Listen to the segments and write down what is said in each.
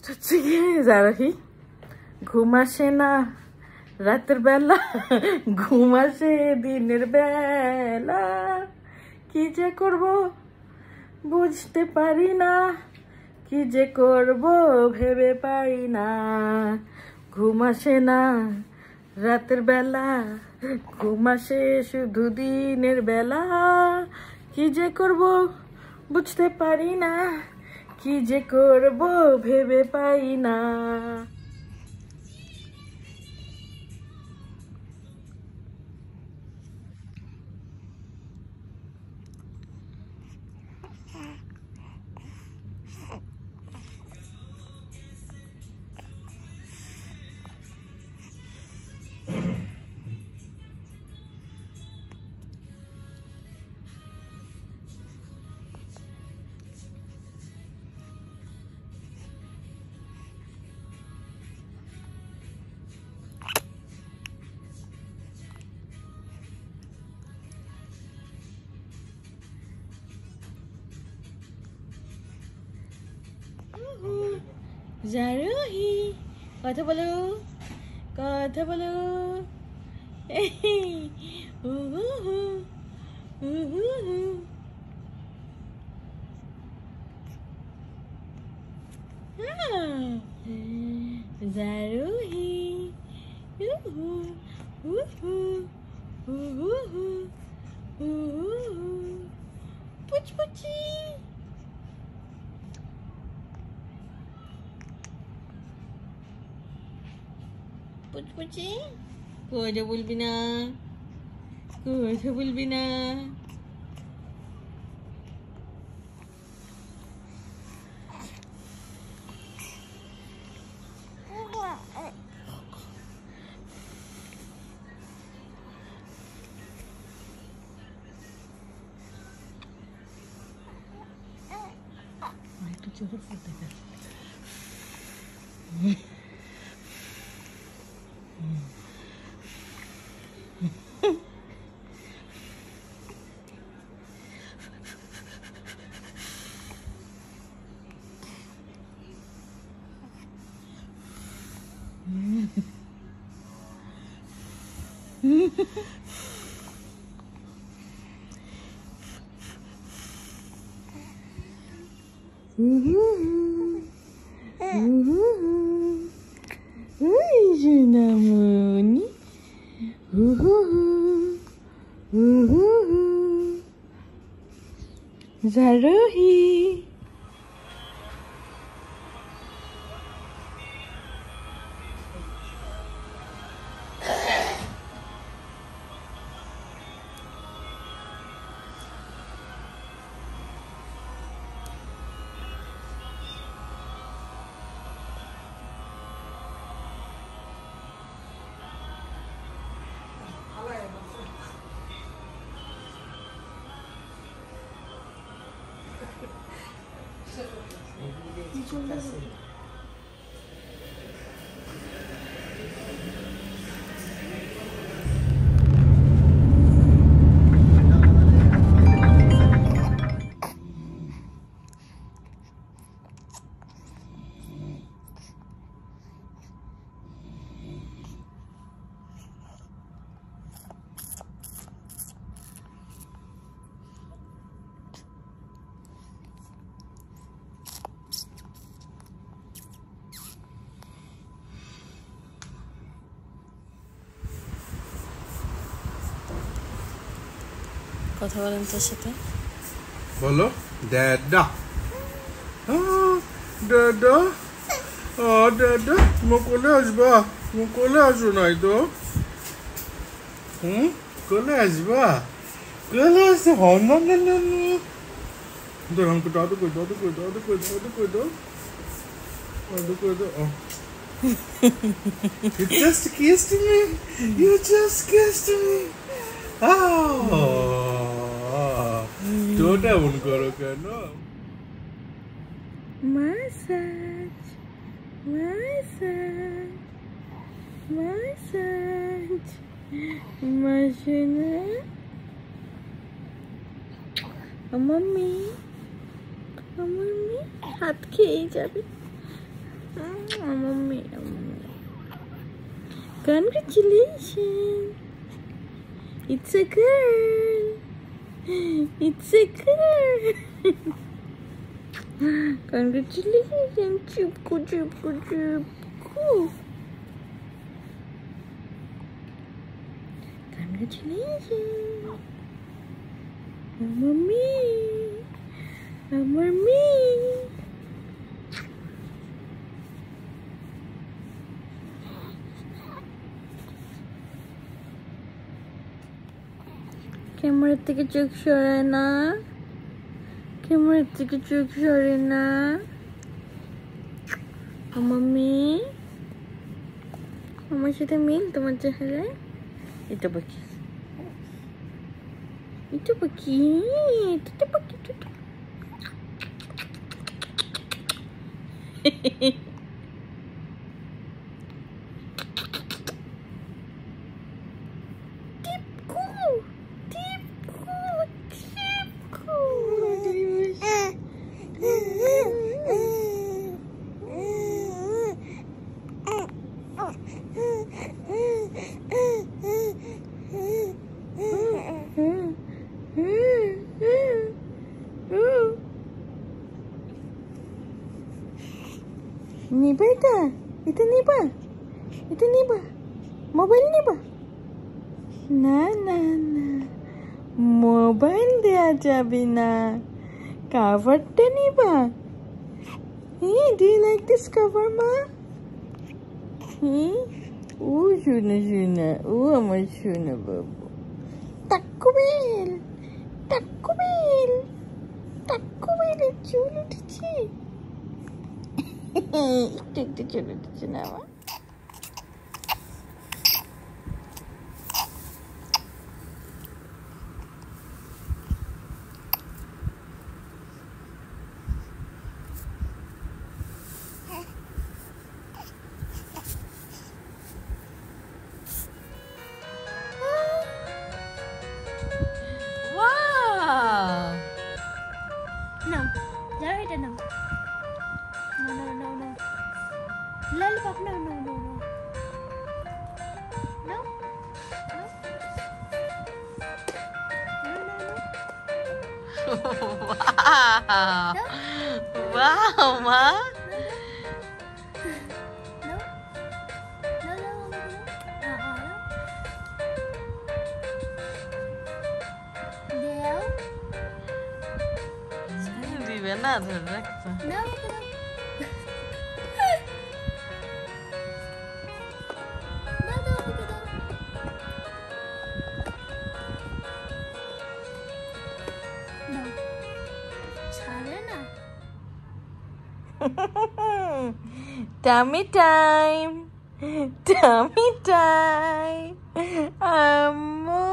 হচ্ছে গিয়ে জারোহী ঘুম আসে না রাতের বেলা, ঘুম আসে দিনের বেলা, কি যে করব বুঝতে পারি না, কি যে করব ভেবে পাই না। ঘুম আসে না রাতের বেলা, ঘুম আসে শুধু দিনের বেলা, কি যে করব বুঝতে পারি না, কি যে করব ভেবে পাই না। জারোহী কথা বলো, কথা বলো। জারোহী পুচপুচি। পুচপুচি কথা বলবি না, কথা বলবি না। একটু চোখে ফুটে গেছে। Junamoni. Zarohী কথা বলেন তোর সাথে, বলো ড্যাডা। ড্যাডা ড্যাডা তোমার কোলে আসবা, তোমার কোলে আসো নাই তো। কোলে আসবা, কোলে আসে হন তোর আমাকে দাদু করে দাদু করে দাদু করে দাদু করে দাও, দাদু করে দাও। You just kissed me. You just kissed me. টোটা এমন করো কেন? massage, massage, massage, massage. Mummy mummy হাত খেয়ে যাবে mummy Congratulations! It's a girl! It's a girl! Congratulations! Chupku, chupku, chupku! Congratulations! Mommy! Mommy! ক্যামেরার থেকে চোখ সরায় না ক্যামেরার থেকে চোখ সরে না মাম্মি আমার সাথে মিল তোমার চেহারায় এটা পাখি এটা পাখি এটা পাখি নিবা এটা নিবা এটা নিবা মোবাইল নিবা না না না মোবাইল দেয়া যাবে না কাভারটা নিবা do you like this cover মা ও শোনা শোনা ও আমার শোনা বাবু টাক্কুবেল টাক্কুবেল টাক্কুবেলের চুল উঠেছে একটু একটু চুল উঠেছে না আমার No, Jared, no. No. Lollipop, no. No. Wow. No. Wow, Ma. No. Dale. দিবে না ধরে রাখতো No. No. ছাড়ে না Tummy time. Tummy time. Ammo.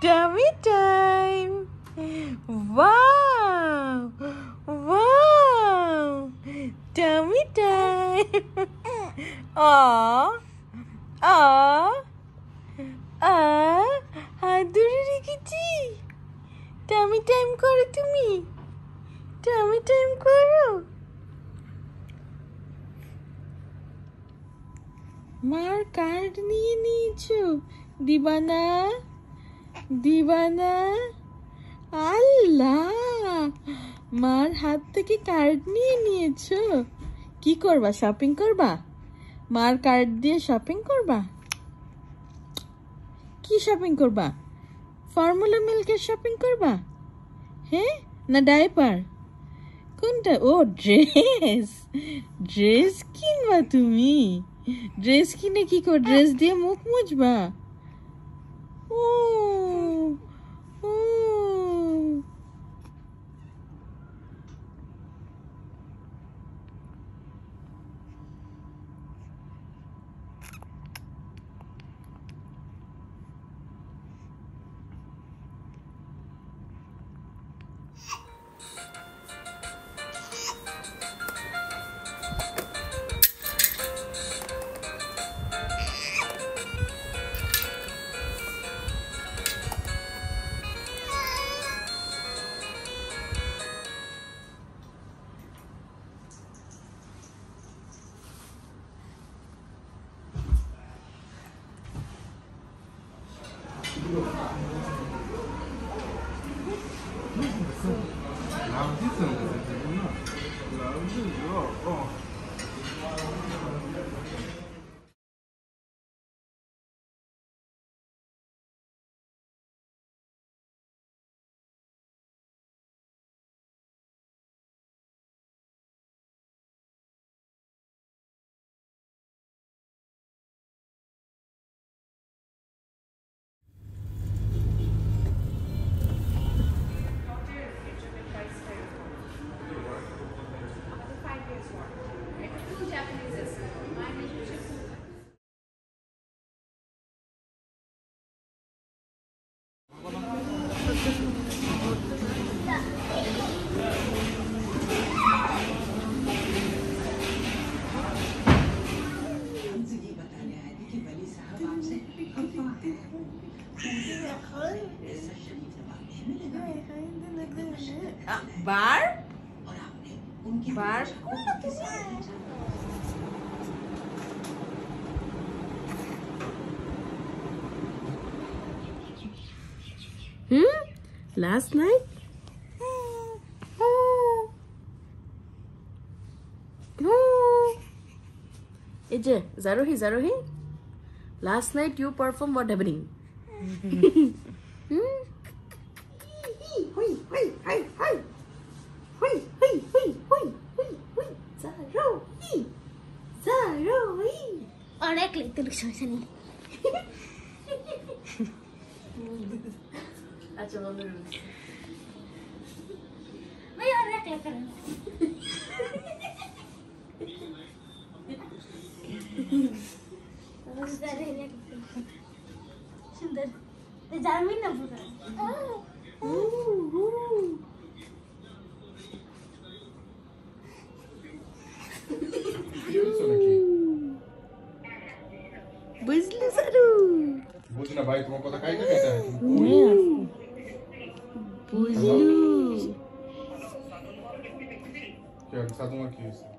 Tummy time. Wow. Tummy time. হাত ধরে রেখেছি টামি টাইম করো তুমি টামি টাইম করো মার কার্ড নিয়ে নিয়েছো দিবানা আল্লাহ মার হাত থেকে কার্ড নিয়ে নিয়েছো কি করবা শপিং করবা মার কার্ড দিয়ে শপিং করবা কি শপিং করবা ফর্মুলা মিল্কের শপিং করবা হ্যাঁ না ডাইপার কোনটা ও ড্রেস কিনবা তুমি ড্রেস কিনে কি কর ড্রেস দিয়ে মুখ মুছবা ও লাভ দিচ্ছে না লাভ দিচ্ছে বার বার Last night? Zarohi, last night you performed what happening? অনেক লিখতে সমস্যা নেই আচ্ছা বন্ধু ভাই অনেক লেখা সুন্দর জানবি না বুঝলি সারু বুঝি না ভাই তোমার কথা কাইটা কাইটা বুঝলু কি সাধু মা কি হয়েছে